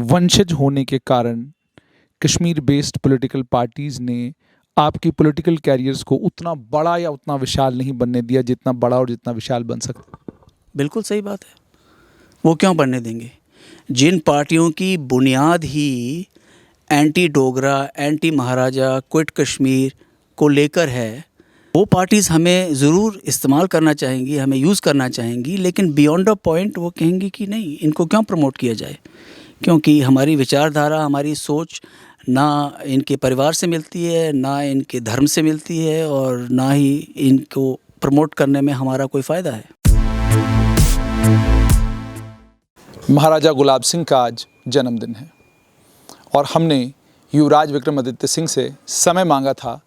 वंशज होने के कारण कश्मीर बेस्ड पॉलिटिकल पार्टीज़ ने आपकी पॉलिटिकल कैरियर्स को उतना बड़ा या उतना विशाल नहीं बनने दिया जितना बड़ा और जितना विशाल बन सकता? बिल्कुल सही बात है। वो क्यों बनने देंगे? जिन पार्टियों की बुनियाद ही एंटी डोगरा, एंटी महाराजा, क्विट कश्मीर को लेकर है, वो पार्टीज़ हमें ज़रूर इस्तेमाल करना चाहेंगी, हमें यूज़ करना चाहेंगी, लेकिन बियॉन्ड अ पॉइंट वो कहेंगी कि नहीं, इनको क्यों प्रमोट किया जाए, क्योंकि हमारी विचारधारा, हमारी सोच ना इनके परिवार से मिलती है, ना इनके धर्म से मिलती है, और ना ही इनको प्रमोट करने में हमारा कोई फ़ायदा है। महाराजा गुलाब सिंह का आज जन्मदिन है और हमने युवराज विक्रमादित्य सिंह से समय मांगा था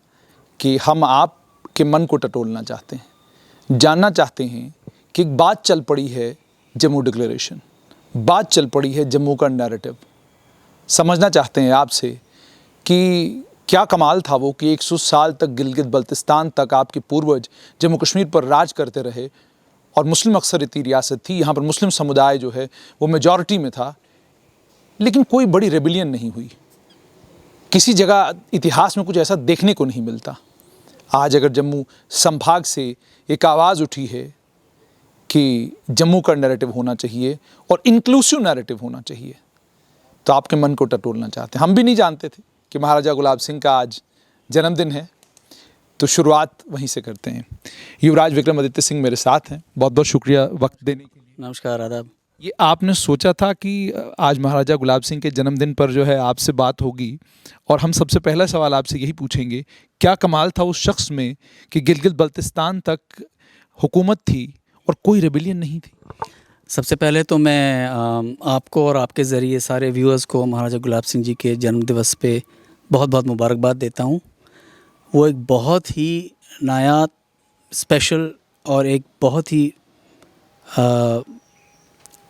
कि हम आपके मन को टटोलना चाहते हैं, जानना चाहते हैं कि एक बात चल पड़ी है जम्मू डिक्लेरेशन, बात चल पड़ी है जम्मू का नैरेटिव। समझना चाहते हैं आपसे कि क्या कमाल था वो कि 100 साल तक गिलगित बल्तिस्तान तक आपके पूर्वज जम्मू कश्मीर पर राज करते रहे और मुस्लिम अक्सरियती रियासत थी, यहाँ पर मुस्लिम समुदाय जो है वो मेजॉरिटी में था, लेकिन कोई बड़ी रेबिलियन नहीं हुई। किसी जगह इतिहास में कुछ ऐसा देखने को नहीं मिलता। आज अगर जम्मू संभाग से एक आवाज़ उठी है कि जम्मू का नैरेटिव होना चाहिए और इंक्लूसिव नैरेटिव होना चाहिए, तो आपके मन को टटोलना चाहते हैं। हम भी नहीं जानते थे कि महाराजा गुलाब सिंह का आज जन्मदिन है, तो शुरुआत वहीं से करते हैं। युवराज विक्रमादित्य सिंह मेरे साथ हैं, बहुत बहुत शुक्रिया वक्त देने के लिए। नमस्कार, आदाब। ये आपने सोचा था कि आज महाराजा गुलाब सिंह के जन्मदिन पर जो है आपसे बात होगी, और हम सबसे पहला सवाल आपसे यही पूछेंगे, क्या कमाल था उस शख्स में कि गिलगित बल्तिस्तान तक हुकूमत थी और कोई रेबिलियन नहीं थी? सबसे पहले तो मैं आपको और आपके ज़रिए सारे व्यूअर्स को महाराजा गुलाब सिंह जी के जन्मदिवस पे बहुत बहुत मुबारकबाद देता हूँ। वो एक बहुत ही नायाब, स्पेशल और एक बहुत ही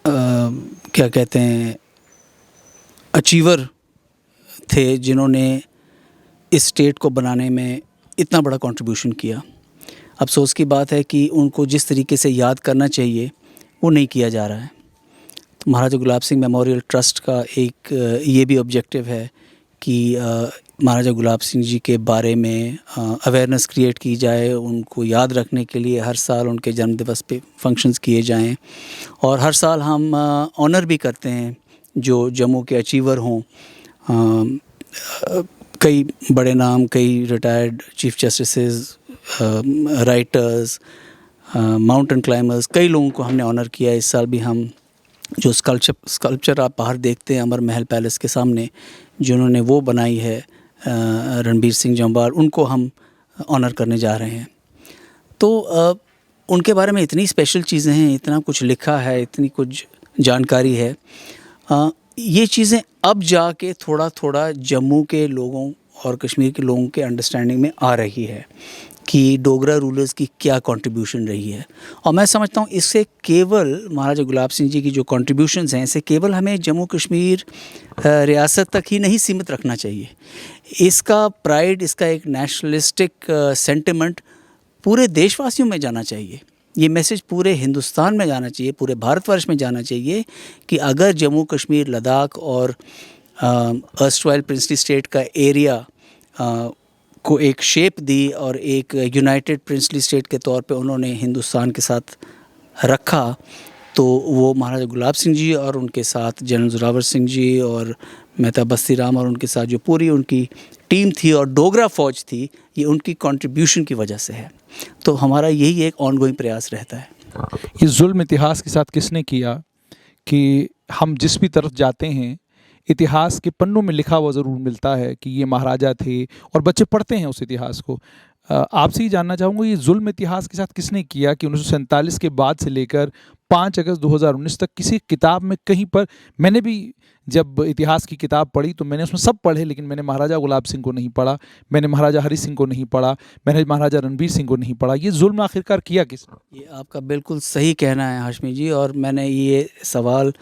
क्या कहते हैं, अचीवर थे, जिन्होंने इस स्टेट को बनाने में इतना बड़ा कंट्रीब्यूशन किया। अफसोस की बात है कि उनको जिस तरीके से याद करना चाहिए वो नहीं किया जा रहा है। तो महाराजा गुलाब सिंह मेमोरियल ट्रस्ट का एक ये भी ऑब्जेक्टिव है कि महाराजा गुलाब सिंह जी के बारे में अवेयरनेस क्रिएट की जाए, उनको याद रखने के लिए हर साल उनके जन्मदिवस पे फंक्शंस किए जाएं, और हर साल हम ऑनर भी करते हैं जो जम्मू के अचीवर हों। कई बड़े नाम, कई retired chief justices, writers, mountain climbers, कई लोगों को हमने ऑनर किया। इस साल भी हम जो स्कल्पचर आप बाहर देखते हैं अमर महल पैलेस के सामने, जिन्होंने वो बनाई है रणबीर सिंह जम्वाल, उनको हम ऑनर करने जा रहे हैं। तो उनके बारे में इतनी स्पेशल चीज़ें हैं, इतना कुछ लिखा है, इतनी कुछ जानकारी है। ये चीज़ें अब जाके थोड़ा थोड़ा जम्मू के लोगों और कश्मीर के लोगों के अंडरस्टैंडिंग में आ रही है कि डोगरा रूलर्स की क्या कंट्रीब्यूशन रही है। और मैं समझता हूँ इससे केवल महाराजा गुलाब सिंह जी की जो कंट्रीब्यूशंस हैं, इसे केवल हमें जम्मू कश्मीर रियासत तक ही नहीं सीमित रखना चाहिए। इसका प्राइड, इसका एक नेशनलिस्टिक सेंटिमेंट पूरे देशवासियों में जाना चाहिए। ये मैसेज पूरे हिंदुस्तान में जाना चाहिए, पूरे भारतवर्ष में जाना चाहिए कि अगर जम्मू कश्मीर, लद्दाख और अर्स्टवाइल प्रिंसली स्टेट का एरिया को एक शेप दी और एक यूनाइटेड प्रिंसली स्टेट के तौर पे उन्होंने हिंदुस्तान के साथ रखा, तो वो महाराजा गुलाब सिंह जी और उनके साथ जनरल जोरावर सिंह जी और मेहता बस्ती राम और उनके साथ जो पूरी उनकी टीम थी और डोगरा फ़ौज थी, ये उनकी कंट्रीब्यूशन की वजह से है। तो हमारा यही एक ऑनगोइंग प्रयास रहता है। ये जुल्म इतिहास के साथ किसने किया कि हम जिस भी तरफ जाते हैं इतिहास के पन्नों में लिखा हुआ ज़रूर मिलता है कि ये महाराजा थे, और बच्चे पढ़ते हैं उस इतिहास को। आपसे ही जानना चाहूँगा, ये जुल्म इतिहास के साथ किसने किया कि 1947 के बाद से लेकर 5 अगस्त 2019 तक किसी किताब में कहीं पर, मैंने भी जब इतिहास की किताब पढ़ी तो मैंने उसमें सब पढ़े, लेकिन मैंने महाराजा गुलाब सिंह को नहीं पढ़ा, मैंने महाराजा हरि सिंह को नहीं पढ़ा, मैंने महाराजा रणबीर सिंह को नहीं पढ़ा। ये जुल्म आखिरकार किया किसने? ये आपका बिल्कुल सही कहना है हाशमी जी, और मैंने ये सवाल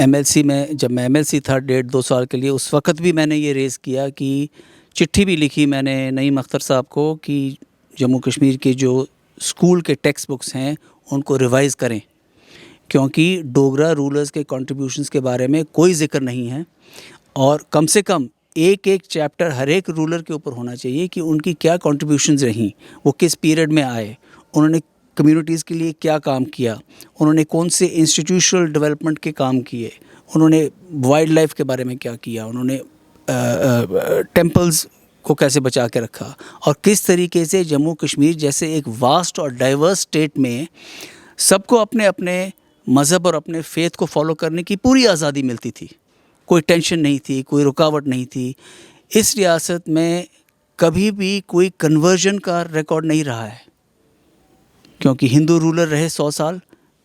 MLC में, जब मैं MLC था 1.5-2 साल के लिए, उस वक्त भी मैंने ये रेज़ किया कि चिट्ठी भी लिखी मैंने नईम अख्तर साहब को कि जम्मू कश्मीर के जो स्कूल के टेक्स्ट बुक्स हैं उनको रिवाइज़ करें, क्योंकि डोगरा रूलर्स के कंट्रीब्यूशंस के बारे में कोई जिक्र नहीं है, और कम से कम एक एक चैप्टर हर एक रूलर के ऊपर होना चाहिए कि उनकी क्या कंट्रीब्यूशंस रहीं, वो किस पीरियड में आए, उन्होंने कम्युनिटीज़ के लिए क्या काम किया, उन्होंने कौन से इंस्टीट्यूशनल डेवलपमेंट के काम किए, उन्होंने वाइल्ड लाइफ के बारे में क्या किया, उन्होंने टेम्पल्स को कैसे बचा के रखा, और किस तरीके से जम्मू कश्मीर जैसे एक वास्ट और डाइवर्स स्टेट में सबको अपने अपने मज़हब और अपने फेथ को फॉलो करने की पूरी आज़ादी मिलती थी। कोई टेंशन नहीं थी, कोई रुकावट नहीं थी। इस रियासत में कभी भी कोई कन्वर्जन का रिकॉर्ड नहीं रहा है, क्योंकि हिंदू रूलर रहे 100 साल।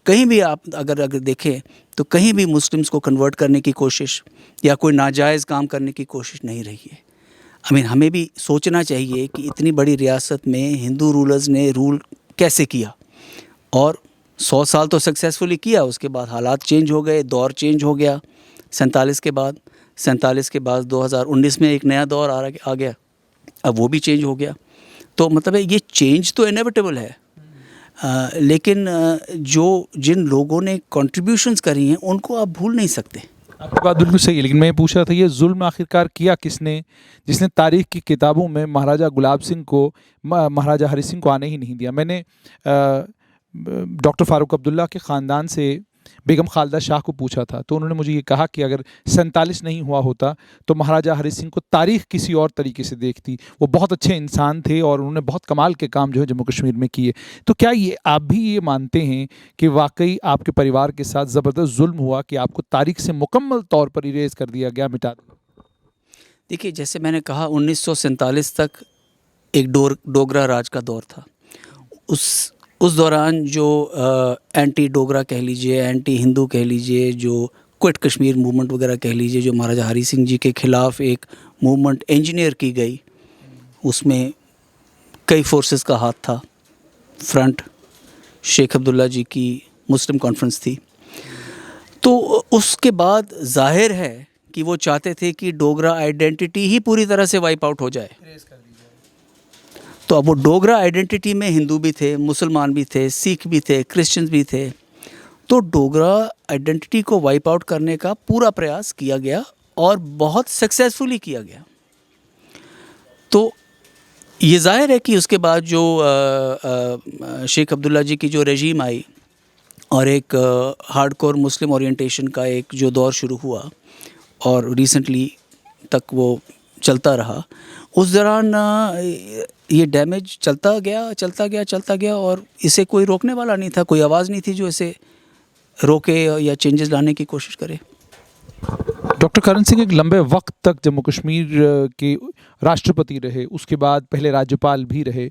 कहीं भी आप अगर देखें तो कहीं भी मुस्लिम्स को कन्वर्ट करने की कोशिश या कोई नाजायज़ काम करने की कोशिश नहीं रही है। हमें भी सोचना चाहिए कि इतनी बड़ी रियासत में हिंदू रूलर्स ने रूल कैसे किया, और 100 साल तो सक्सेसफुली किया। उसके बाद हालात चेंज हो गए, दौर चेंज हो गया 47 के बाद। 47 के बाद 2019 में एक नया दौर आ गया, अब वो भी चेंज हो गया। तो मतलब है ये चेंज तो इनेविटेबल है, लेकिन जिन लोगों ने कंट्रीब्यूशंस करी हैं उनको आप भूल नहीं सकते। आपकी बात बिल्कुल सही है, लेकिन मैं पूछ रहा था ये जुल्म आखिरकार किया किसने, जिसने तारीख की किताबों में महाराजा गुलाब सिंह को, महाराजा हरि सिंह को आने ही नहीं दिया। मैंने डॉक्टर फ़ारूक अब्दुल्ला के ख़ानदान से बेगम खालदा शाह को पूछा था, तो उन्होंने मुझे ये कहा कि अगर 47 नहीं हुआ होता तो महाराजा हरि सिंह को तारीख़ किसी और तरीके से देखती। वो बहुत अच्छे इंसान थे और उन्होंने बहुत कमाल के काम जो है जम्मू कश्मीर में किए। तो क्या ये आप भी ये मानते हैं कि वाकई आपके परिवार के साथ ज़बरदस्त जुल्म हुआ कि आपको तारीख़ से मुकम्मल तौर पर इरेज़ कर दिया गया, मिटा दिया? देखिए, जैसे मैंने कहा 1947 तक एक डोगरा राज का दौर था। उस दौरान जो एंटी डोगरा कह लीजिए, एंटी हिंदू कह लीजिए, जो क्विट कश्मीर मूवमेंट वगैरह कह लीजिए, जो महाराजा हरि सिंह जी के ख़िलाफ़ एक मूवमेंट इंजीनियर की गई, उसमें कई फोर्सेस का हाथ था। फ्रंट शेख अब्दुल्ला जी की मुस्लिम कॉन्फ्रेंस थी। तो उसके बाद जाहिर है कि वो चाहते थे कि डोगरा आइडेंटिटी ही पूरी तरह से वाइप आउट हो जाए। तो अब वो डोगरा आइडेंटिटी में हिंदू भी थे, मुसलमान भी थे, सिख भी थे, क्रिश्चियंस भी थे। तो डोगरा आइडेंटिटी को वाइप आउट करने का पूरा प्रयास किया गया और बहुत सक्सेसफुली किया गया। तो ये ज़ाहिर है कि उसके बाद जो शेख अब्दुल्ला जी की जो रेजीम आई और एक हार्डकोर मुस्लिम ओरिएंटेशन का एक जो दौर शुरू हुआ और रिसेंटली तक वो चलता रहा, उस दौरान ये डैमेज चलता गया और इसे कोई रोकने वाला नहीं था। कोई आवाज़ नहीं थी जो इसे रोके या चेंजेस लाने की कोशिश करे। डॉक्टर करण सिंह एक लंबे वक्त तक जम्मू कश्मीर के राष्ट्रपति रहे, उसके बाद पहले राज्यपाल भी रहे।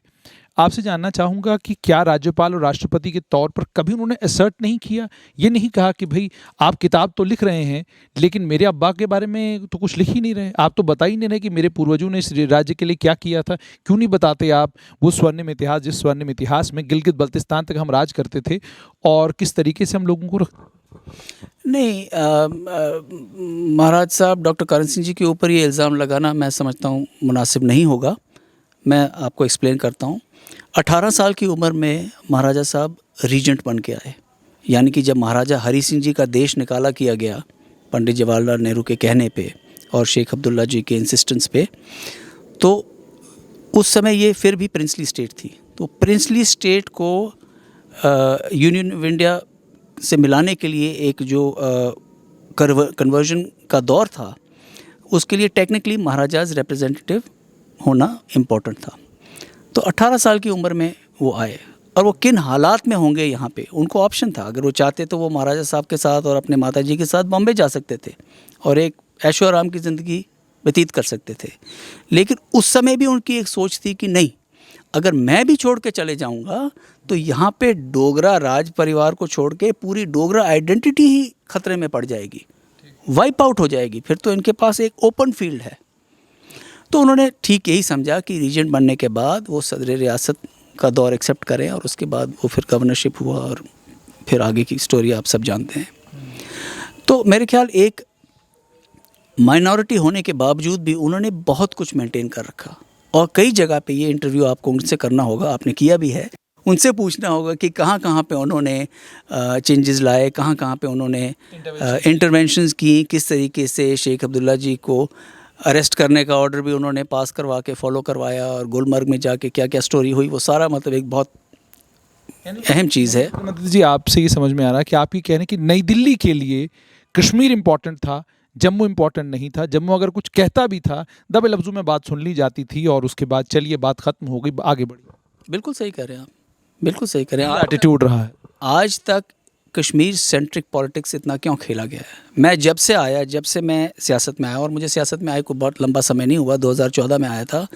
आपसे जानना चाहूँगा कि क्या राज्यपाल और राष्ट्रपति के तौर पर कभी उन्होंने असर्ट नहीं किया, ये नहीं कहा कि भाई आप किताब तो लिख रहे हैं लेकिन मेरे अब्बा के बारे में तो कुछ लिख ही नहीं रहे, आप तो बता ही नहीं रहे कि मेरे पूर्वजों ने इस राज्य के लिए क्या किया था, क्यों नहीं बताते आप वो स्वर्णिम इतिहास, जिस स्वर्णिम इतिहास में गिलगित बल्तिस्तान तक हम राज करते थे और किस तरीके से हम लोगों को नहीं, महाराज साहब डॉक्टर करण सिंह जी के ऊपर ये इल्ज़ाम लगाना मैं समझता हूँ मुनासिब नहीं होगा। मैं आपको एक्सप्लेन करता हूँ। 18 साल की उम्र में महाराजा साहब रीजेंट बन के आए, यानी कि जब महाराजा हरि सिंह जी का देश निकाला किया गया पंडित जवाहरलाल नेहरू के कहने पे और शेख अब्दुल्ला जी के इंसिस्टेंस पे, तो उस समय ये फिर भी प्रिंसली स्टेट थी। तो प्रिंसली स्टेट को यूनियन ऑफ इंडिया से मिलाने के लिए एक जो कन्वर्जन का दौर था, उसके लिए टेक्निकली महाराजाज रिप्रेजेंटेटिव होना इम्पोर्टेंट था। तो 18 साल की उम्र में वो आए और वो किन हालात में होंगे यहाँ पे, उनको ऑप्शन था। अगर वो चाहते तो वो महाराजा साहब के साथ और अपने माता जी के साथ बॉम्बे जा सकते थे और एक ऐशो आराम की ज़िंदगी व्यतीत कर सकते थे। लेकिन उस समय भी उनकी एक सोच थी कि नहीं, अगर मैं भी छोड़ के चले जाऊंगा तो यहाँ पे डोगरा राज परिवार को छोड़ के पूरी डोगरा आइडेंटिटी ही खतरे में पड़ जाएगी, वाइप आउट हो जाएगी। फिर तो इनके पास एक ओपन फील्ड है। तो उन्होंने ठीक यही समझा कि रीजेंट बनने के बाद वो सदर रियासत का दौर एक्सेप्ट करें और उसके बाद वो फिर गवर्नरशिप हुआ और फिर आगे की स्टोरी आप सब जानते हैं। तो मेरे ख्याल एक माइनॉरिटी होने के बावजूद भी उन्होंने बहुत कुछ मेंटेन कर रखा और कई जगह पे ये इंटरव्यू आपको उनसे करना होगा, आपने किया भी है। उनसे पूछना होगा कि कहाँ कहाँ पे उन्होंने चेंजेस लाए, कहाँ कहाँ पे उन्होंने इंटरवेंशंस की, किस तरीके से शेख अब्दुल्ला जी को अरेस्ट करने का ऑर्डर भी उन्होंने पास करवा के फॉलो करवाया, और गुलमर्ग में जाके क्या क्या स्टोरी हुई, वो सारा मतलब एक बहुत अहम चीज़ है। मतलब जी आपसे ये समझ में आ रहा है कि आप ये कह रहे हैं कि नई दिल्ली के लिए कश्मीर इम्पोर्टेंट था, जम्मू इम्पोर्टेंट नहीं था। जम्मू अगर कुछ कहता भी था, दबे लफ्ज़ों में बात सुन ली जाती थी और उसके बाद चलिए बात ख़त्म हो गई, आगे बढ़िए। बिल्कुल सही कह रहे हैं आप, बिल्कुल सही कह रहे हैं। एटीट्यूड रहा है। आज तक कश्मीर सेंट्रिक पॉलिटिक्स इतना क्यों खेला गया है? मैं जब से मैं सियासत में आया, और मुझे सियासत में आए को बहुत लंबा समय नहीं हुआ, 2014 में आया था,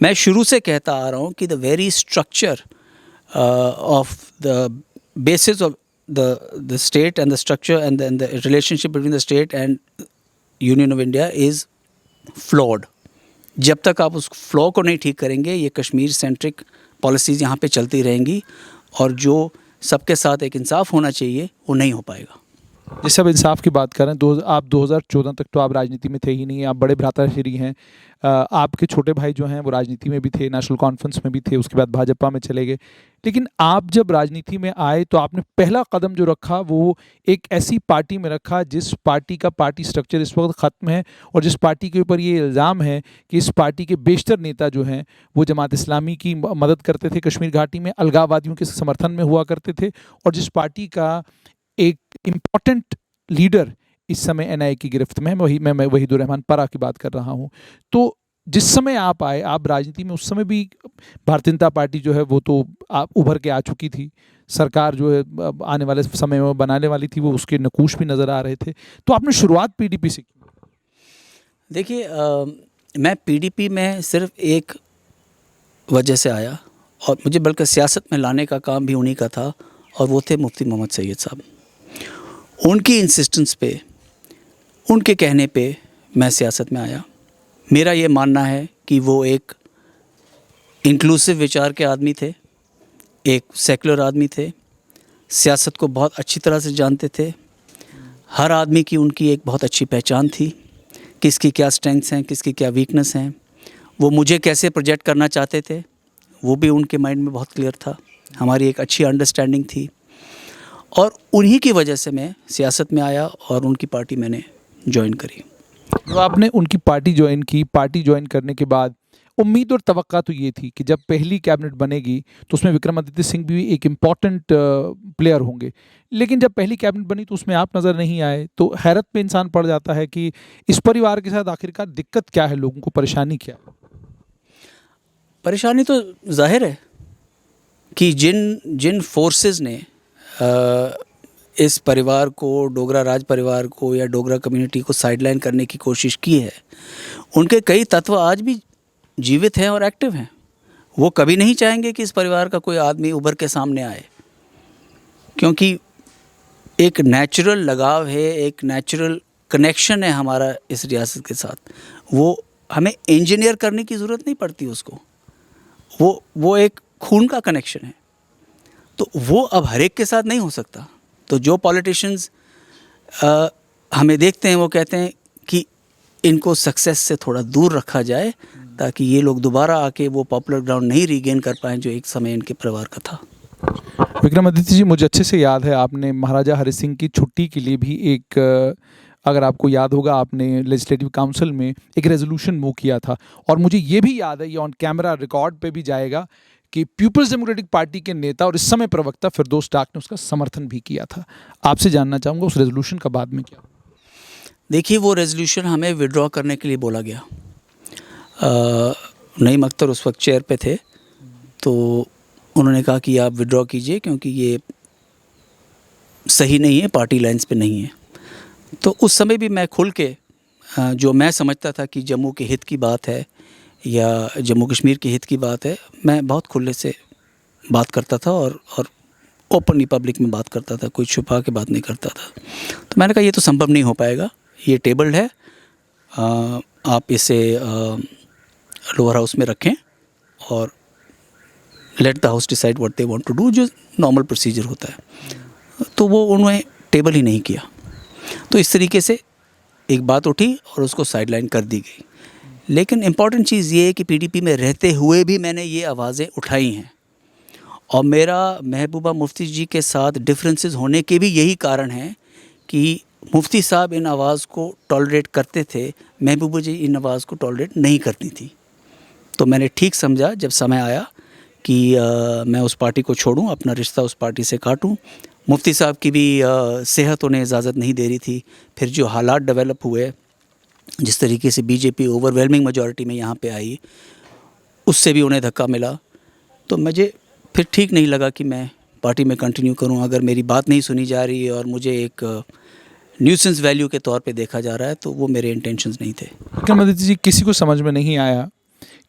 मैं शुरू से कहता आ रहा हूँ कि the very structure of the basis of the state and the structure and the relationship between the state and Union of India is flawed. जब तक आप उस फ्लॉ को नहीं ठीक करेंगे, ये कश्मीर सेंट्रिक पॉलिसीज़ यहाँ पे चलती रहेंगी, और जो सबके साथ एक इंसाफ होना चाहिए वो नहीं हो पाएगा। जैसे अब इंसाफ की बात करें, आप 2014 तक तो आप राजनीति में थे ही नहीं, आप बड़े भ्राताश्री हैं। आपके छोटे भाई जो हैं वो राजनीति में भी थे, नेशनल कॉन्फ्रेंस में भी थे, उसके बाद भाजपा में चले गए। लेकिन आप जब राजनीति में आए तो आपने पहला कदम जो रखा वो एक ऐसी पार्टी में रखा जिस पार्टी का पार्टी स्ट्रक्चर इस वक्त ख़त्म है, और जिस पार्टी के ऊपर ये इल्ज़ाम है कि इस पार्टी के बेशतर नेता जो हैं वो जमात इस्लामी की मदद करते थे, कश्मीर घाटी में अलगाववादियों के समर्थन में हुआ करते थे, और जिस पार्टी का एक इम्पॉर्टेंट लीडर इस समय एनआईए की गिरफ्त में है, मैं वहीदुर रहमान परा की बात कर रहा हूँ। तो जिस समय आप आए, आप राजनीति में, उस समय भी भारतीय जनता पार्टी जो है वो तो आप उभर के आ चुकी थी, सरकार जो है आने वाले समय में बनाने वाली थी, वो उसके नकूश भी नज़र आ रहे थे। तो आपने शुरुआत पीडीपी से की? देखिए, मैं पीडीपी में सिर्फ एक वजह से आया, और मुझे बल्कि सियासत में लाने का काम भी उन्हीं का था, और वो थे मुफ्ती मोहम्मद सैयद साहब। उनकी इंसिस्टेंस पे, उनके कहने पे मैं सियासत में आया। मेरा ये मानना है कि वो एक इंक्लूसिव विचार के आदमी थे, एक सेकुलर आदमी थे, सियासत को बहुत अच्छी तरह से जानते थे। हर आदमी की उनकी एक बहुत अच्छी पहचान थी, किसकी क्या स्ट्रेंथ्स हैं, किसकी क्या वीकनेस हैं, वो मुझे कैसे प्रोजेक्ट करना चाहते थे वो भी उनके माइंड में बहुत क्लियर था। हमारी एक अच्छी अंडरस्टैंडिंग थी, और उन्हीं की वजह से मैं सियासत में आया और उनकी पार्टी मैंने ज्वाइन करी। तो आपने उनकी पार्टी ज्वाइन की, पार्टी ज्वाइन करने के बाद उम्मीद और तवक्का तो ये थी कि जब पहली कैबिनेट बनेगी तो उसमें विक्रमादित्य सिंह भी एक इम्पॉर्टेंट प्लेयर होंगे, लेकिन जब पहली कैबिनेट बनी तो उसमें आप नज़र नहीं आए। तो हैरत में इंसान पड़ जाता है कि इस परिवार के साथ आखिरकार दिक्कत क्या है, लोगों को परेशानी क्या है? परेशानी तो जाहिर है कि जिन फोर्सेस ने इस परिवार को, डोगरा राज परिवार को या डोगरा कम्युनिटी को साइडलाइन करने की कोशिश की है, उनके कई तत्व आज भी जीवित हैं और एक्टिव हैं। वो कभी नहीं चाहेंगे कि इस परिवार का कोई आदमी उभर के सामने आए, क्योंकि एक नेचुरल लगाव है, एक नेचुरल कनेक्शन है हमारा इस रियासत के साथ। वो हमें इंजीनियर करने की ज़रूरत नहीं पड़ती उसको, वो एक खून का कनेक्शन है। तो वो अब हर एक के साथ नहीं हो सकता। तो जो पॉलिटिशियंस हमें देखते हैं वो कहते हैं कि इनको सक्सेस से थोड़ा दूर रखा जाए, ताकि ये लोग दोबारा आके वो पॉपुलर ग्राउंड नहीं रीगेन कर पाएँ जो एक समय इनके परिवार का था। विक्रमादित्य जी, मुझे अच्छे से याद है आपने महाराजा हरि सिंह की छुट्टी के लिए भी एक, अगर आपको याद होगा, आपने लेजिस्लेटिव काउंसिल में एक रेजोल्यूशन मूव किया था, और मुझे ये भी याद है, ये ऑन कैमरा रिकॉर्ड पे भी जाएगा, कि पीपल्स डेमोक्रेटिक पार्टी के नेता और इस समय प्रवक्ता फिरदौस डाक ने उसका समर्थन भी किया था। आपसे जानना चाहूँगा उस रेजोल्यूशन का बाद में क्या? देखिए, वो रेजोल्यूशन हमें विड्रॉ करने के लिए बोला गया। नईम अख्तर उस वक्त चेयर पे थे, तो उन्होंने कहा कि आप विड्रॉ कीजिए क्योंकि ये सही नहीं है, पार्टी लाइन्स पे नहीं है। तो उस समय भी मैं खुल के, जो मैं समझता था कि जम्मू के हित की बात है या जम्मू कश्मीर के हित की बात है, मैं बहुत खुले से बात करता था और ओपनली पब्लिक में बात करता था, कोई छुपा के बात नहीं करता था। तो मैंने कहा ये तो संभव नहीं हो पाएगा, ये टेबल्ड है, आप इसे लोअर हाउस में रखें और let the house decide what they want to do, जो नॉर्मल प्रोसीजर होता है। तो वो उन्होंने टेबल ही नहीं किया। तो इस तरीके से एक बात उठी और उसको साइडलाइन कर दी गई। लेकिन इम्पॉर्टेंट चीज़ ये है कि पीडीपी में रहते हुए भी मैंने ये आवाज़ें उठाई हैं, और मेरा महबूबा मुफ्ती जी के साथ डिफरेंसेस होने के भी यही कारण हैं कि मुफ्ती साहब इन आवाज़ को टॉलरेट करते थे, महबूबा जी इन आवाज़ को टॉलरेट नहीं करती थी। तो मैंने ठीक समझा जब समय आया कि मैं उस पार्टी को छोड़ूं, अपना रिश्ता उस पार्टी से काटूं। मुफ्ती साहब की भी सेहत उन्हें इजाज़त नहीं दे रही थी। फिर जो हालात डेवलप हुए, जिस तरीके से बीजेपी ओवरवेलमिंग मेजॉरिटी में यहाँ पे आई, उससे भी उन्हें धक्का मिला। तो मुझे फिर ठीक नहीं लगा कि मैं पार्टी में कंटिन्यू करूं। अगर मेरी बात नहीं सुनी जा रही है और मुझे एक न्यूसेंस वैल्यू के तौर पे देखा जा रहा है, तो वो मेरे इंटेंशंस नहीं थे। विक्रमादित्य जी, किसी को समझ में नहीं आया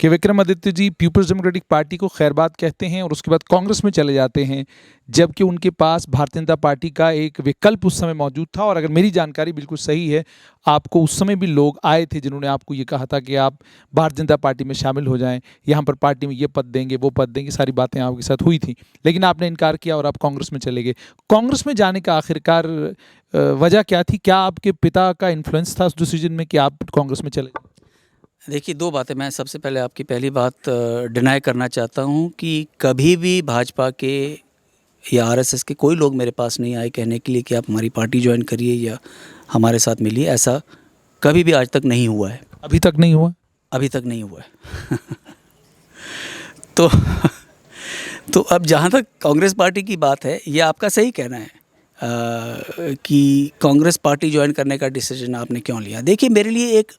कि विक्रमादित्य जी पीपल्स डेमोक्रेटिक पार्टी को खैरबाद कहते हैं और उसके बाद कांग्रेस में चले जाते हैं, जबकि उनके पास भारतीय जनता पार्टी का एक विकल्प उस समय मौजूद था। और अगर मेरी जानकारी बिल्कुल सही है, आपको उस समय भी लोग आए थे जिन्होंने आपको ये कहा था कि आप भारतीय जनता पार्टी में शामिल हो जाएं, यहाँ पर पार्टी में ये पद देंगे, वो पद देंगे, सारी बातें आपके साथ हुई थी, लेकिन आपने इनकार किया और आप कांग्रेस में चले गए। कांग्रेस में जाने का आखिरकार वजह क्या थी? क्या आपके पिता का इन्फ्लुएंस था उस डिसीजन में कि आप कांग्रेस में चले गए? देखिए, दो बातें। मैं सबसे पहले आपकी पहली बात डिनाई करना चाहता हूँ कि कभी भी भाजपा के या आरएसएस के कोई लोग मेरे पास नहीं आए कहने के लिए कि आप हमारी पार्टी ज्वाइन करिए या हमारे साथ मिलिए। ऐसा कभी भी आज तक नहीं हुआ है। अभी तक नहीं हुआ? अभी तक नहीं हुआ है। तो तो अब जहाँ तक कांग्रेस पार्टी की बात है, ये आपका सही कहना है कि कांग्रेस पार्टी ज्वाइन करने का डिसीजन आपने क्यों लिया। देखिए, मेरे लिए एक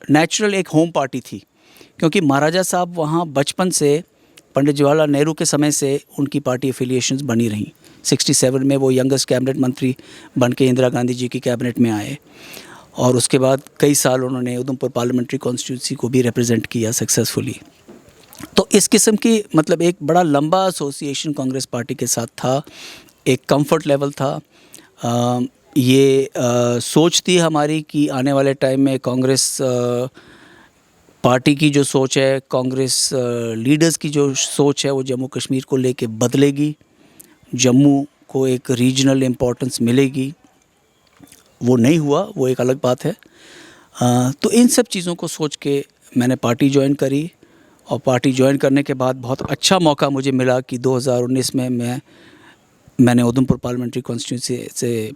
नेचुरल एक होम पार्टी थी, क्योंकि महाराजा साहब वहाँ बचपन से, पंडित जवाहरलाल नेहरू के समय से उनकी पार्टी एफिलिएशंस बनी रहीं। 67 में वो यंगेस्ट कैबिनेट मंत्री बन के इंदिरा गांधी जी की कैबिनेट में आए और उसके बाद कई साल उन्होंने उधमपुर पार्लियामेंट्री कॉन्स्टिट्यूंसी को भी रिप्रेजेंट किया सक्सेसफुली। तो इस किस्म की मतलब एक बड़ा लंबा एसोसिएशन कांग्रेस पार्टी के साथ था, एक कंफर्ट लेवल था। ये सोच थी हमारी कि आने वाले टाइम में कांग्रेस पार्टी की जो सोच है, कांग्रेस लीडर्स की जो सोच है, वो जम्मू कश्मीर को लेके बदलेगी, जम्मू को एक रीजनल इम्पोर्टेंस मिलेगी। वो नहीं हुआ, वो एक अलग बात है। तो इन सब चीज़ों को सोच के मैंने पार्टी ज्वाइन करी और पार्टी ज्वाइन करने के बाद बहुत अच्छा मौका मुझे मिला कि 2019 में मैंने उधमपुर पार्लियामेंट्री कॉन्स्टिट्यूंसी से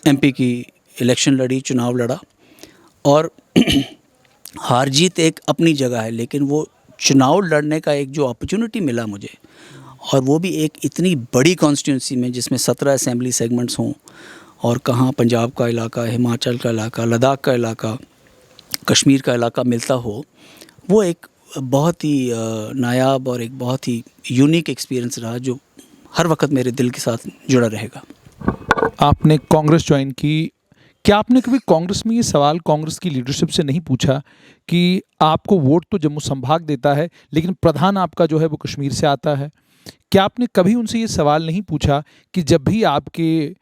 एमपी की इलेक्शन लड़ी, चुनाव लड़ा। और हार जीत एक अपनी जगह है, लेकिन वो चुनाव लड़ने का एक जो अपॉर्चुनिटी मिला मुझे, और वो भी एक इतनी बड़ी कॉन्स्टिट्यूंसी में जिसमें 17 असेंबली सेगमेंट्स हों, और कहाँ पंजाब का इलाका, हिमाचल का इलाका, लद्दाख का इलाका, कश्मीर का इलाका मिलता हो, वो एक बहुत ही नायाब और एक बहुत ही यूनिक एक्सपीरियंस रहा जो हर वक्त मेरे दिल के साथ जुड़ा रहेगा। आपने कांग्रेस ज्वाइन की, क्या आपने कभी कांग्रेस में ये सवाल कांग्रेस की लीडरशिप से नहीं पूछा कि आपको वोट तो जम्मू संभाग देता है, लेकिन प्रधान आपका जो है वो कश्मीर से आता है? क्या आपने कभी उनसे ये सवाल नहीं पूछा कि जब भी आपके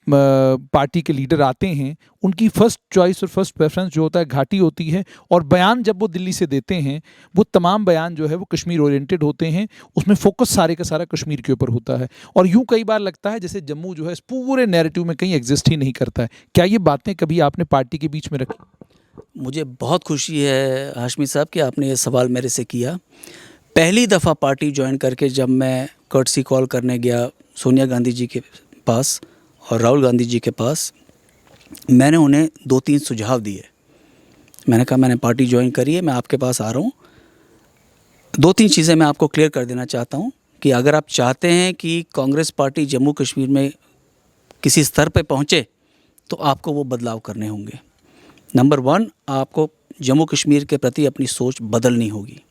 पार्टी के लीडर आते हैं, उनकी फर्स्ट चॉइस और फर्स्ट प्रेफरेंस जो होता है घाटी होती है, और बयान जब वो दिल्ली से देते हैं, वो तमाम बयान जो है वो कश्मीर ओरिएंटेड होते हैं, उसमें फोकस सारे का सारा कश्मीर के ऊपर होता है, और यूं कई बार लगता है जैसे जम्मू जो है इस पूरे नैरेटिव में कहीं एग्जिस्ट ही नहीं करता है। क्या ये बातें कभी आपने पार्टी के बीच में रखी? मुझे बहुत खुशी है हाशमी साहब कि आपने ये सवाल मेरे से किया। पहली दफ़ा पार्टी ज्वाइन करके जब मैं कर्टसी कॉल करने गया सोनिया गांधी जी के पास और राहुल गांधी जी के पास, मैंने उन्हें 2-3 सुझाव दिए। मैंने कहा मैंने पार्टी ज्वाइन करी है, मैं आपके पास आ रहा हूँ। 2-3 चीज़ें मैं आपको क्लियर कर देना चाहता हूँ कि अगर आप चाहते हैं कि कांग्रेस पार्टी जम्मू कश्मीर में किसी स्तर पे पहुँचे, तो आपको वो बदलाव करने होंगे। नंबर 1, आपको जम्मू कश्मीर के प्रति अपनी सोच बदलनी होगी।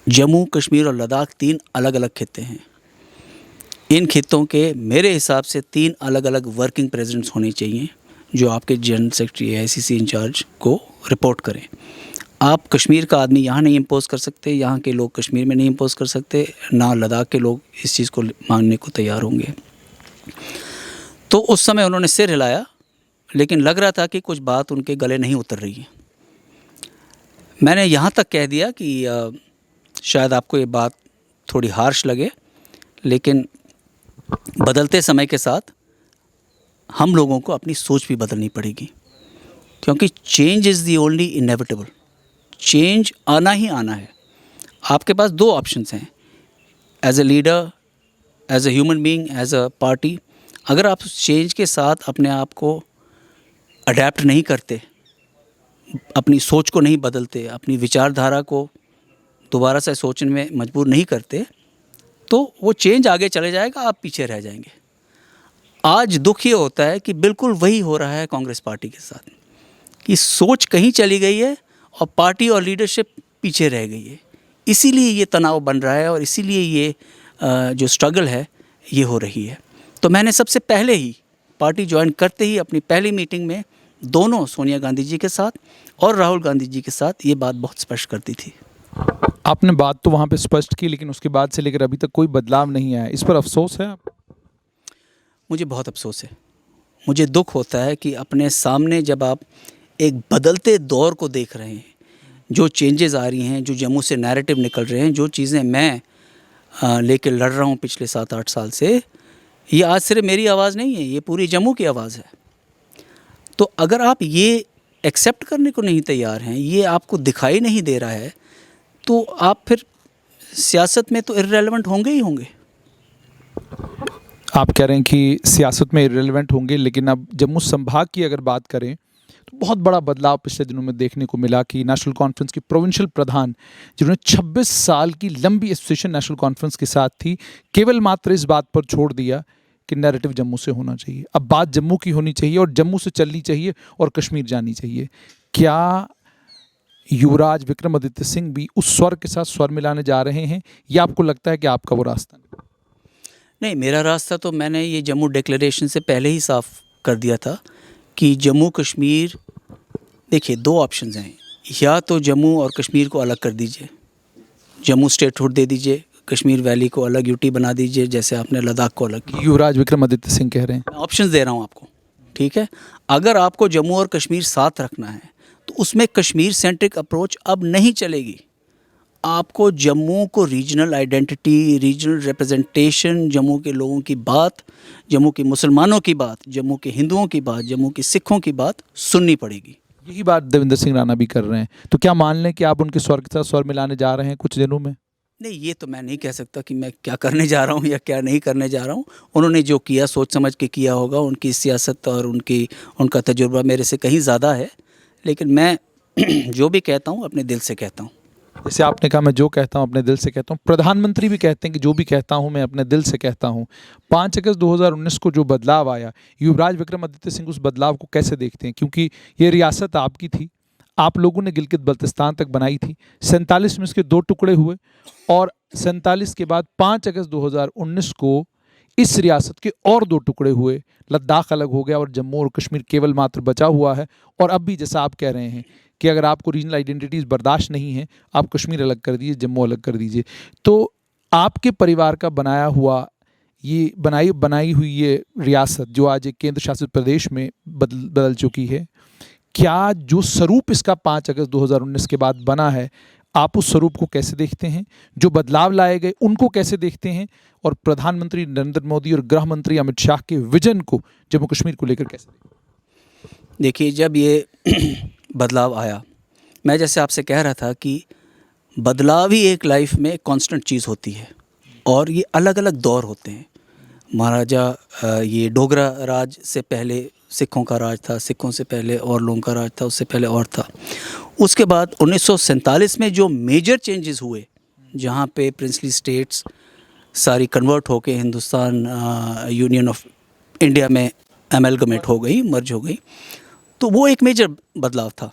जम्मू कश्मीर और लद्दाख 3 अलग अलग खित्ते हैं। इन खित्तों के मेरे हिसाब से 3 अलग अलग वर्किंग प्रेसिडेंट्स होने चाहिए जो आपके जनरल सेक्रेटरी आईसीसी इंचार्ज को रिपोर्ट करें। आप कश्मीर का आदमी यहाँ नहीं इम्पोज कर सकते, यहाँ के लोग कश्मीर में नहीं इम्पोज कर सकते, ना लद्दाख के लोग इस चीज़ को मानने को तैयार होंगे। तो उस समय उन्होंने सिर हिलाया, लेकिन लग रहा था कि कुछ बात उनके गले नहीं उतर रही है। मैंने यहाँ तक कह दिया कि शायद आपको ये बात थोड़ी हार्श लगे, लेकिन बदलते समय के साथ हम लोगों को अपनी सोच भी बदलनी पड़ेगी, क्योंकि change is the only inevitable. Change आना ही आना है। आपके पास 2 ऑप्शंस हैं, as a leader, as a human being, as a party, अगर आप चेंज के साथ अपने आप को अडेप्ट नहीं करते, अपनी सोच को नहीं बदलते, अपनी विचारधारा को दोबारा से सोचने में मजबूर नहीं करते, तो वो चेंज आगे चले जाएगा, आप पीछे रह जाएंगे। आज दुख ये होता है कि बिल्कुल वही हो रहा है कांग्रेस पार्टी के साथ, कि सोच कहीं चली गई है और पार्टी और लीडरशिप पीछे रह गई है। इसीलिए ये तनाव बन रहा है और इसीलिए ये जो स्ट्रगल है ये हो रही है। तो मैंने सबसे पहले ही पार्टी ज्वाइन करते ही अपनी पहली मीटिंग में दोनों सोनिया गांधी जी के साथ और राहुल गांधी जी के साथ ये बात बहुत स्पष्ट कर दी थी। आपने बात तो वहाँ पे स्पष्ट की, लेकिन उसके बाद से लेकर अभी तक कोई बदलाव नहीं आया, इस पर अफसोस है आप? मुझे बहुत अफसोस है। मुझे दुख होता है कि अपने सामने जब आप एक बदलते दौर को देख रहे हैं, जो चेंजेस आ रही हैं, जो जम्मू से नैरेटिव निकल रहे हैं, जो चीज़ें मैं लेके लड़ रहा हूँ पिछले 7-8 साल से, ये आज सिर्फ मेरी आवाज़ नहीं है, ये पूरी जम्मू की आवाज़ है। तो अगर आप ये एक्सेप्ट करने को नहीं तैयार हैं, ये आपको दिखाई नहीं दे रहा है, तो आप फिर सियासत में तो इर्रेलेवेंट होंगे ही होंगे। आप कह रहे हैं कि सियासत में इर्रेलेवेंट होंगे, लेकिन अब जम्मू संभाग की अगर बात करें तो बहुत बड़ा बदलाव पिछले दिनों में देखने को मिला कि नेशनल कॉन्फ्रेंस की प्रोविंशियल प्रधान, जिन्होंने 26 साल की लंबी एसोसिएशन नेशनल कॉन्फ्रेंस के साथ थी, केवल मात्र इस बात पर छोड़ दिया कि नैरेटिव जम्मू से होना चाहिए, अब बात जम्मू की होनी चाहिए और जम्मू से चलनी चाहिए और कश्मीर जानी चाहिए। क्या युवराज विक्रमादित्य सिंह भी उस स्वर के साथ स्वर मिलाने जा रहे हैं, या आपको लगता है कि आपका वो रास्ता नहीं, मेरा रास्ता तो मैंने ये जम्मू डिक्लेरेशन से पहले ही साफ कर दिया था कि जम्मू कश्मीर, देखिए 2 ऑप्शंस हैं, या तो जम्मू और कश्मीर को अलग कर दीजिए, जम्मू स्टेटहुड दे दीजिए, कश्मीर वैली को अलग यूटी बना दीजिए, जैसे आपने लद्दाख को अलग किया। युवराज विक्रमादित्य सिंह कह रहे हैं? मैं ऑप्शंस दे रहा हूँ आपको, ठीक है। अगर आपको जम्मू और कश्मीर साथ रखना है तो उसमें कश्मीर सेंट्रिक अप्रोच अब नहीं चलेगी। आपको जम्मू को regional identity, regional representation, Jammu के लोगों की बात, जम्मू के मुसलमानों की बात, जम्मू के हिंदुओं की बात, जम्मू के सिखों की बात सुननी पड़ेगी। यही बात देवेंद्र सिंह राणा भी कर रहे हैं, तो क्या मान लें कि आप उनके स्वर के साथ स्वर मिलाने जा रहे हैं कुछ दिनों में? नहीं, ये तो मैं नहीं कह सकता कि मैं क्या करने जा रहा हूँ या क्या नहीं करने जा रहा हूँ। उन्होंने जो किया सोच समझ के किया होगा, उनकी सियासत और उनका तजुर्बा मेरे से कहीं ज़्यादा है, लेकिन मैं जो भी कहता हूँ अपने दिल से कहता हूँ। जैसे आपने कहा मैं जो कहता हूँ अपने दिल से कहता हूँ, प्रधानमंत्री भी कहते हैं कि जो भी कहता हूँ मैं अपने दिल से कहता हूँ। 5 अगस्त 2019 को जो बदलाव आया, युवराज विक्रमादित्य सिंह उस बदलाव को कैसे देखते हैं? क्योंकि ये रियासत आपकी थी, आप लोगों ने गिलगित बल्तिस्तान तक बनाई थी, 47 में इसके 2 टुकड़े हुए और 47 के बाद 5 अगस्त 2019 को इस रियासत के और 2 टुकड़े हुए, लद्दाख अलग हो गया और जम्मू और कश्मीर केवल मात्र बचा हुआ है। और अब भी जैसा आप कह रहे हैं कि अगर आपको रीजनल आइडेंटिटीज़ बर्दाश्त नहीं है, आप कश्मीर अलग कर दीजिए, जम्मू अलग कर दीजिए। तो आपके परिवार का बनाया हुआ ये बनाई हुई ये रियासत जो आज एक केंद्र शासित प्रदेश में बदल चुकी है, क्या जो स्वरूप इसका 5 अगस्त 2019 के बाद बना है, आप उस स्वरूप को कैसे देखते हैं? जो बदलाव लाए गए उनको कैसे देखते हैं? और प्रधानमंत्री नरेंद्र मोदी और गृह मंत्री अमित शाह के विजन को जम्मू कश्मीर को लेकर कैसे देखते हैं? देखिए, जब ये बदलाव आया, मैं जैसे आपसे कह रहा था कि बदलाव ही एक लाइफ में कांस्टेंट चीज़ होती है और ये अलग अलग दौर होते हैं। महाराजा ये डोगरा राज से पहले सिखों का राज था, सिखों से पहले और लोगों का राज था, उससे पहले और था। उसके बाद 1947 में जो मेजर चेंजेस हुए, जहाँ पे प्रिंसली स्टेट्स सारी कन्वर्ट होके हिंदुस्तान यूनियन ऑफ इंडिया में एमलगमेट हो गई, मर्ज हो गई, तो वो एक मेजर बदलाव था।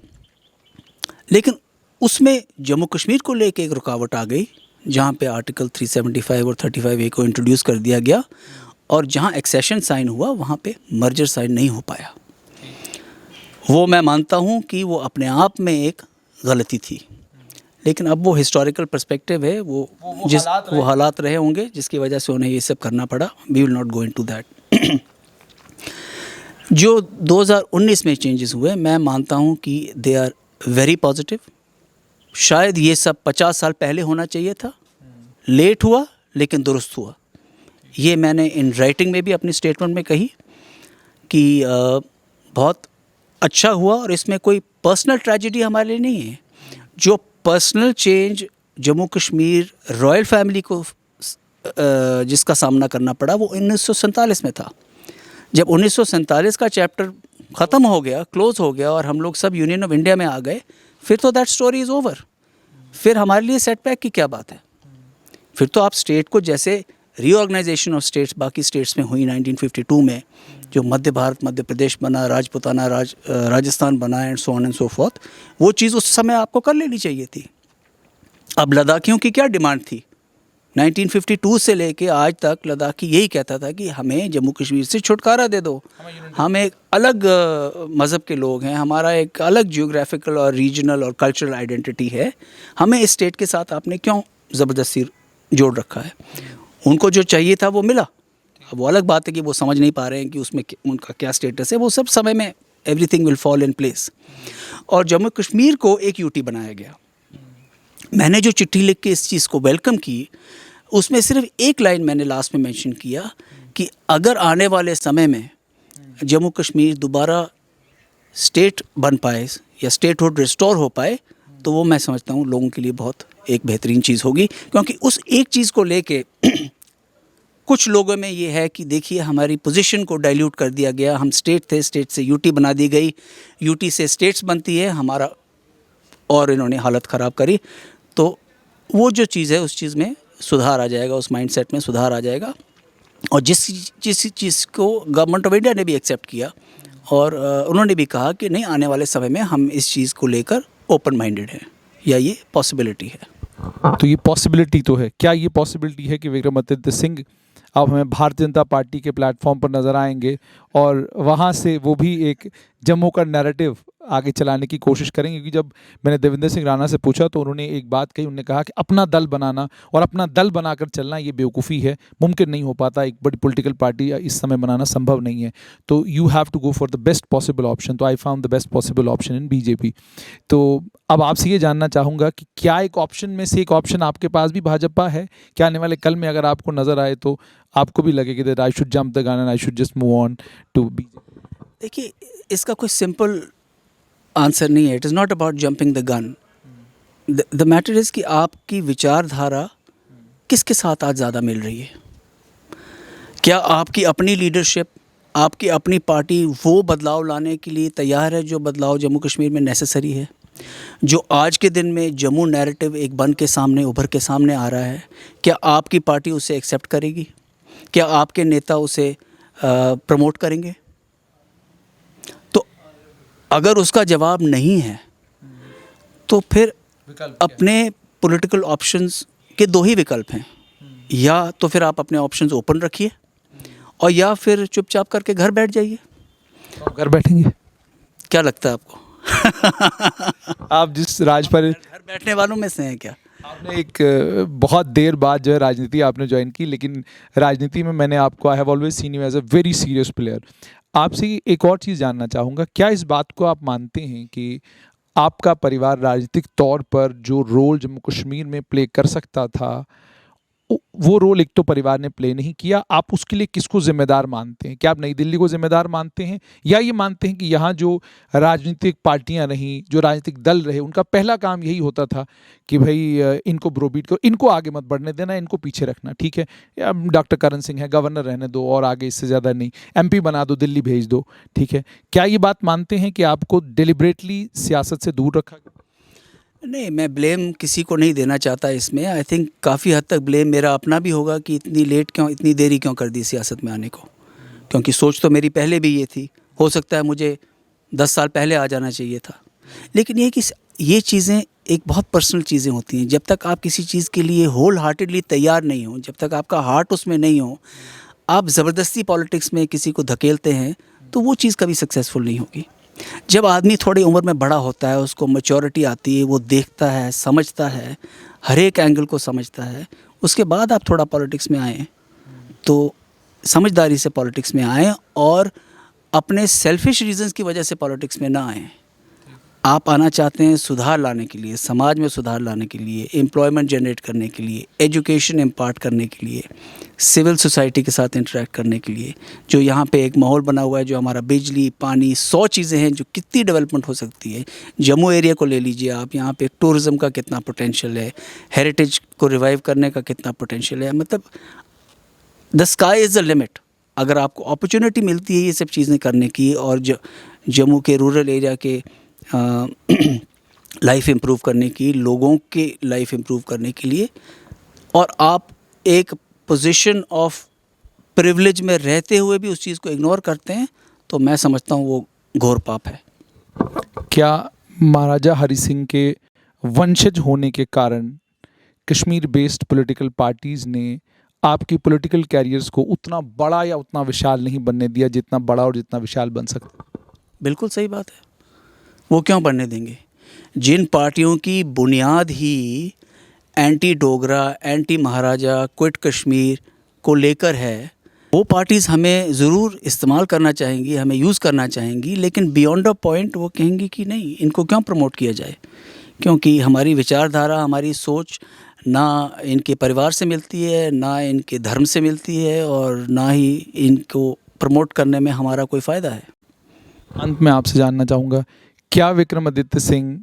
लेकिन उसमें जम्मू कश्मीर को लेके एक रुकावट आ गई, जहाँ पे आर्टिकल 375 और 35A को इंट्रोड्यूस कर दिया गया और जहाँ एक्सेशन साइन हुआ वहाँ पे मर्जर साइन नहीं हो पाया। वो मैं मानता हूँ कि वो अपने आप में एक गलती थी, लेकिन अब वो हिस्टोरिकल पर्सपेक्टिव है, वो हालात रहे होंगे जिसकी वजह से उन्हें ये सब करना पड़ा। We will not go into that. जो 2019 में चेंजेस हुए, मैं मानता हूँ कि दे आर वेरी पॉजिटिव। शायद ये सब 50 साल पहले होना चाहिए था, लेट हुआ लेकिन दुरुस्त हुआ। ये मैंने इन राइटिंग में भी अपनी स्टेटमेंट में कही कि बहुत अच्छा हुआ और इसमें कोई पर्सनल ट्रेजेडी हमारे लिए नहीं है। जो personal change Jammu Kashmir royal family को जिसका सामना करना पड़ा वो 1947 में था। जब 1947 का चैप्टर ख़त्म हो गया, क्लोज़ हो गया और हम लोग सब यूनियन ऑफ इंडिया में आ गए, फिर तो दैट स्टोरी इज़ ओवर। फिर हमारे लिए सेटबैक की क्या बात है? फिर तो आप स्टेट को, जैसे रीऑर्गेनाइजेशन ऑफ स्टेट्स बाकी स्टेट्स में हुई 1952 में, जो मध्य भारत, मध्य प्रदेश बना, राजपूताना राजस्थान बना and so on and so fourth, वो चीज़ उस समय आपको कर लेनी चाहिए थी। अब लद्दाखियों की क्या डिमांड थी? 1952 से लेके आज तक लद्दाखी यही कहता था कि हमें जम्मू कश्मीर से छुटकारा दे दो, हम एक अलग मज़हब के लोग हैं, हमारा एक अलग जियोग्राफिकल और रीजनल और कल्चरल आइडेंटिटी है, हमें इस स्टेट के साथ आपने क्यों ज़बरदस्ती जोड़ रखा है? उनको जो चाहिए था वो मिला। अब वो अलग बात है कि वो समझ नहीं पा रहे हैं कि उसमें उनका क्या स्टेटस है, वो सब समय में everything will fall in place. और जम्मू कश्मीर को एक यूटी बनाया गया। मैंने जो चिट्ठी लिख के इस चीज़ को वेलकम की, उसमें सिर्फ एक लाइन मैंने लास्ट में मेंशन किया कि अगर आने वाले समय में जम्मू कश्मीर दोबारा स्टेट बन पाए या स्टेटहुड रिस्टोर हो पाए, तो वो मैं समझता हूँ लोगों के लिए बहुत एक बेहतरीन चीज़ होगी। क्योंकि उस एक चीज़ को लेके कुछ लोगों में ये है कि देखिए हमारी पोजीशन को डाइल्यूट कर दिया गया, हम स्टेट थे, स्टेट से यूटी बना दी गई, यूटी से स्टेट्स बनती है हमारा, और इन्होंने हालत ख़राब करी। तो वो जो चीज़ है उस चीज़ में सुधार आ जाएगा, उस माइंडसेट में सुधार आ जाएगा। और जिस चीज़ को गवर्नमेंट ऑफ इंडिया ने भी एक्सेप्ट किया और उन्होंने भी कहा कि नहीं, आने वाले समय में हम इस चीज़ को लेकर ओपन माइंडेड हैं, या ये पॉसिबिलिटी है। तो ये पॉसिबिलिटी तो है, क्या ये पॉसिबिलिटी है कि विक्रमादित्य सिंह अब हमें भारतीय जनता पार्टी के प्लेटफॉर्म पर नज़र आएंगे और वहाँ से वो भी एक जम्मू का नैरेटिव आगे चलाने की कोशिश करेंगे? क्योंकि जब मैंने देवेंद्र सिंह राणा से पूछा तो उन्होंने एक बात कही, उन्होंने कहा कि अपना दल बनाना और अपना दल बनाकर चलना ये बेवकूफ़ी है, मुमकिन नहीं हो पाता, एक बड़ी पॉलिटिकल पार्टी इस समय बनाना संभव नहीं है, तो you have to go for the best possible option. तो I found the best possible option in BJP. तो अब आपसे ये जानना चाहूँगा कि क्या एक ऑप्शन में से एक ऑप्शन आपके पास भी भाजपा है? क्या आने वाले कल में अगर आपको नज़र आए तो आपको भी लगे कि that I should jump the gun and I should just move on to BJP? देखिए, इसका कोई सिंपल आंसर नहीं है। It is not about jumping the gun. The matter is कि आपकी विचारधारा किसके साथ आज ज़्यादा मिल रही है। क्या आपकी अपनी लीडरशिप, आपकी अपनी पार्टी वो बदलाव लाने के लिए तैयार है जो बदलाव जम्मू कश्मीर में नेसेसरी है, जो आज के दिन में जम्मू नैरेटिव एक बन के सामने उभर के सामने आ रहा है? क्या आपकी पार्टी उसे एक्सेप्ट करेगी? क्या आपके नेता उसे प्रमोट करेंगे? तो अगर उसका जवाब नहीं है तो फिर अपने पॉलिटिकल ऑप्शंस के दो ही विकल्प हैं, या तो फिर आप अपने ऑप्शंस ओपन रखिए और या फिर चुपचाप करके घर बैठ जाइए। घर बैठेंगे? क्या लगता है आपको? आप जिस राज पर घर बैठने वालों में से हैं क्या? आपने एक बहुत देर बाद जो है राजनीति आपने ज्वाइन की, लेकिन राजनीति में मैंने आपको, I have always seen you as a very serious player. आपसे एक और चीज़ जानना चाहूँगा, क्या इस बात को आप मानते हैं कि आपका परिवार राजनीतिक तौर पर जो रोल जम्मू कश्मीर में प्ले कर सकता था, वो रोल एक तो परिवार ने प्ले नहीं किया, आप उसके लिए किसको जिम्मेदार मानते हैं? क्या आप नई दिल्ली को जिम्मेदार मानते हैं, या ये मानते हैं कि यहाँ जो राजनीतिक पार्टियाँ रहीं, जो राजनीतिक दल रहे, उनका पहला काम यही होता था कि भाई इनको ब्रोबीट करो, इनको आगे मत बढ़ने देना, इनको पीछे रखना, ठीक है, या डॉक्टर करण सिंह है, गवर्नर रहने दो और आगे इससे ज़्यादा नहीं, MP बना दो, दिल्ली भेज दो, ठीक है? क्या ये बात मानते हैं कि आपको डिलिबरेटली सियासत से दूर रखा गया? नहीं, मैं ब्लेम किसी को नहीं देना चाहता इसमें। आई थिंक काफ़ी हद तक ब्लेम मेरा अपना भी होगा कि इतनी देरी क्यों कर दी सियासत में आने को, क्योंकि सोच तो मेरी पहले भी ये थी। हो सकता है मुझे 10 साल पहले आ जाना चाहिए था, लेकिन ये चीज़ें एक बहुत पर्सनल चीज़ें होती हैं। जब तक आप किसी चीज़ के लिए होल हार्टेडली तैयार नहीं हो, जब तक आपका हार्ट उसमें नहीं हो, आप ज़बरदस्ती पॉलिटिक्स में किसी को धकेलते हैं तो वो चीज़ कभी सक्सेसफुल नहीं होगी। जब आदमी थोड़ी उम्र में बड़ा होता है, उसको मैच्योरिटी आती है, वो देखता है, समझता है, हर एक एंगल को समझता है, उसके बाद आप थोड़ा पॉलिटिक्स में आएँ तो समझदारी से पॉलिटिक्स में आएँ और अपने सेल्फिश रीजंस की वजह से पॉलिटिक्स में ना आएँ। आप आना चाहते हैं सुधार लाने के लिए, समाज में सुधार लाने के लिए, एम्प्लॉयमेंट जनरेट करने के लिए, एजुकेशन इम्पार्ट करने के लिए, सिविल सोसाइटी के साथ इंटरेक्ट करने के लिए, जो यहाँ पे एक माहौल बना हुआ है, जो हमारा बिजली, पानी, 100 चीज़ें हैं जो कितनी डेवलपमेंट हो सकती है। जम्मू एरिया को ले लीजिए आप, यहाँ पे टूरिज़्म का कितना पोटेंशियल है, हेरिटेज को रिवाइव करने का कितना पोटेंशियल है। मतलब the sky is the limit. अगर आपको अपॉर्चुनिटी मिलती है ये सब चीज़ें करने की, और जम्मू के रूरल एरिया के लाइफ इम्प्रूव करने की, लोगों की लाइफ इम्प्रूव करने के लिए, और आप एक पोजीशन ऑफ प्रिविलेज में रहते हुए भी उस चीज़ को इग्नोर करते हैं, तो मैं समझता हूँ वो घोर पाप है। क्या महाराजा हरि सिंह के वंशज होने के कारण कश्मीर बेस्ड पॉलिटिकल पार्टीज़ ने आपकी पॉलिटिकल कैरियर्स को उतना बड़ा या उतना विशाल नहीं बनने दिया जितना बड़ा और जितना विशाल बन सकता? बिल्कुल सही बात है। वो क्यों बनने देंगे? जिन पार्टियों की बुनियाद ही एंटी डोगरा, एंटी महाराजा, क्विट कश्मीर को लेकर है, वो पार्टीज़ हमें ज़रूर इस्तेमाल करना चाहेंगी, हमें यूज़ करना चाहेंगी, लेकिन बियॉन्ड अ पॉइंट वो कहेंगी कि नहीं, इनको क्यों प्रमोट किया जाए, क्योंकि हमारी विचारधारा, हमारी सोच ना इनके परिवार से मिलती है, ना इनके धर्म से मिलती है, और ना ही इनको प्रमोट करने में हमारा कोई फ़ायदा है। अंत में आपसे जानना चाहूँगा, क्या विक्रमादित्य सिंह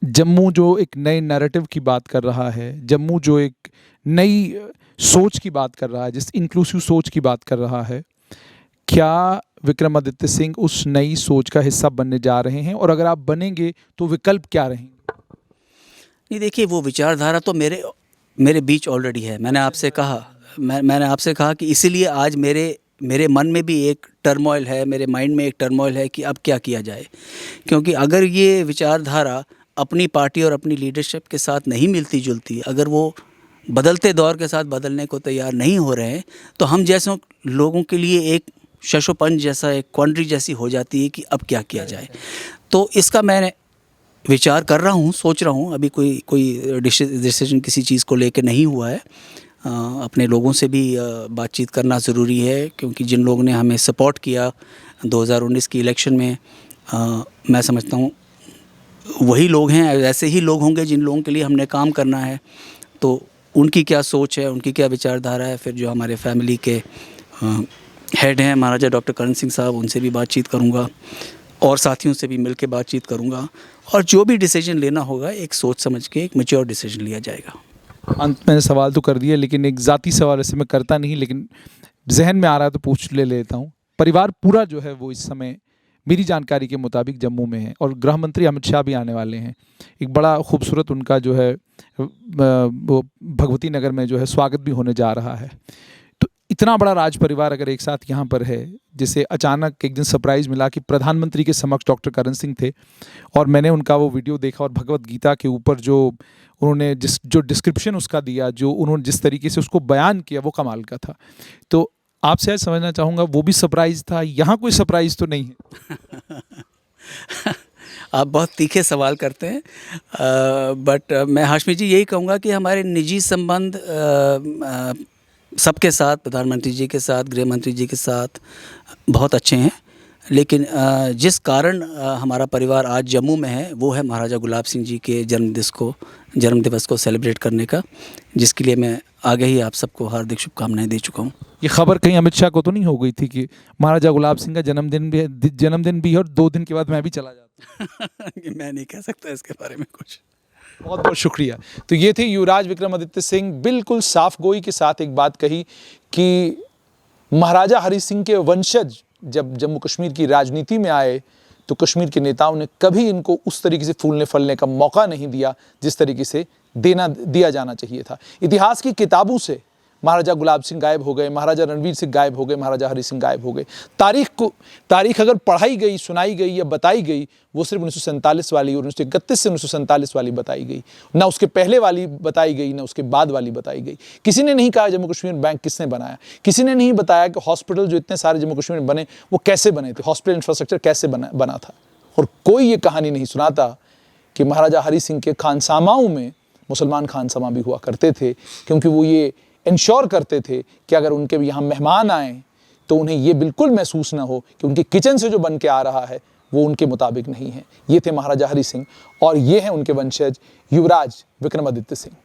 जम्मू जो एक नए नैरेटिव की बात कर रहा है, जम्मू जो एक नई सोच की बात कर रहा है, जिस इंक्लूसिव सोच की बात कर रहा है, क्या विक्रमादित्य सिंह उस नई सोच का हिस्सा बनने जा रहे हैं? और अगर आप बनेंगे तो विकल्प क्या रहेंगे? नहीं, देखिए, वो विचारधारा तो मेरे बीच ऑलरेडी है। मैंने आपसे कहा कि इसीलिए आज मेरे मन में भी एक टर्मोइल है, मेरे माइंड में एक टर्मोइल है कि अब क्या किया जाए। क्योंकि अगर ये विचारधारा अपनी पार्टी और अपनी लीडरशिप के साथ नहीं मिलती जुलती, अगर वो बदलते दौर के साथ बदलने को तैयार नहीं हो रहे हैं, तो हम जैसों लोगों के लिए एक शशोपंज जैसा, एक क्वांड्री जैसी हो जाती है कि अब क्या किया जाए। तो इसका मैं विचार कर रहा हूँ, सोच रहा हूँ। अभी कोई डिसीजन किसी चीज़ को लेकर नहीं हुआ है। अपने लोगों से भी बातचीत करना ज़रूरी है, क्योंकि जिन लोगों ने हमें सपोर्ट किया 2019 की इलेक्शन में, मैं समझता हूँ वही लोग हैं, ऐसे ही लोग होंगे जिन लोगों के लिए हमने काम करना है। तो उनकी क्या सोच है, उनकी क्या विचारधारा है, फिर जो हमारे फैमिली के हेड हैं महाराजा डॉक्टर करण सिंह साहब, उनसे भी बातचीत करूँगा, और साथियों से भी मिल के बातचीत करूँगा, और जो भी डिसीजन लेना होगा एक सोच समझ के एक मैच्योर डिसीजन लिया जाएगा। अंत में सवाल तो कर दिया, लेकिन एक ज़ाती सवाल ऐसे मैं करता नहीं, लेकिन जहन में आ रहा है तो पूछ लेता हूँ। परिवार पूरा जो है वो इस समय मेरी जानकारी के मुताबिक जम्मू में है, और गृह मंत्री अमित शाह भी आने वाले हैं। एक बड़ा खूबसूरत उनका जो है वो भगवती नगर में जो है स्वागत भी होने जा रहा है। तो इतना बड़ा राज परिवार अगर एक साथ यहाँ पर है, जिसे अचानक एक दिन सरप्राइज़ मिला कि प्रधानमंत्री के समक्ष डॉक्टर करण सिंह थे, और मैंने उनका वो वीडियो देखा, और भगवत गीता के ऊपर जो उन्होंने जो डिस्क्रिप्शन उसका दिया, जो उन्होंने जिस तरीके से उसको बयान किया, वो कमाल का था। तो आपसे आज समझना चाहूँगा, वो भी सरप्राइज़ था, यहाँ कोई सरप्राइज़ तो नहीं है? आप बहुत तीखे सवाल करते हैं, बट मैं हाशमी जी यही कहूँगा कि हमारे निजी संबंध सबके साथ, प्रधानमंत्री जी के साथ, गृह मंत्री जी के साथ बहुत अच्छे हैं। लेकिन जिस कारण हमारा परिवार आज जम्मू में है, वो है महाराजा गुलाब सिंह जी के जन्म दिवस को सेलिब्रेट करने का, जिसके लिए मैं आगे ही आप सबको हार्दिक शुभकामनाएं दे चुका हूँ। ये खबर कहीं अमित शाह को तो नहीं हो गई थी कि महाराजा गुलाब सिंह का जन्मदिन भी है और 2 दिन के बाद मैं भी चला जाता हूँ? मैं नहीं कह सकता इसके बारे में कुछ। बहुत बहुत शुक्रिया। तो ये थे युवराज विक्रमादित्य सिंह, बिल्कुल साफ गोई के साथ एक बात कही कि महाराजा हरि सिंह के वंशज जब जम्मू कश्मीर की राजनीति में आए, तो कश्मीर के नेताओं ने कभी इनको उस तरीके से फूलने फलने का मौका नहीं दिया जिस तरीके से दिया जाना चाहिए था। इतिहास की किताबों से महाराजा गुलाब सिंह गायब हो गए, महाराजा रणवीर सिंह गायब हो गए, महाराजा हरि सिंह गायब हो गए। तारीख अगर पढ़ाई गई, सुनाई गई या बताई गई, वो सिर्फ 1947 वाली और 1931 से 1947 वाली बताई गई, ना उसके पहले वाली बताई गई, ना उसके बाद वाली बताई गई। किसी ने नहीं कहा जम्मू कश्मीर बैंक किसने बनाया, किसी ने नहीं बताया कि हॉस्पिटल जो इतने सारे जम्मू कश्मीर में बने वो कैसे बने थे, हॉस्पिटल इंफ्रास्ट्रक्चर कैसे बना था। और कोई ये कहानी नहीं सुनाता कि महाराजा हरि सिंह के खानसामाओं में मुसलमान खानसामा भी हुआ करते थे, क्योंकि वो ये इंश्योर करते थे कि अगर उनके यहाँ मेहमान आएँ तो उन्हें ये बिल्कुल महसूस ना हो कि उनके किचन से जो बन के आ रहा है वो उनके मुताबिक नहीं है। ये थे महाराजा हरि सिंह और ये हैं उनके वंशज युवराज विक्रमादित्य सिंह।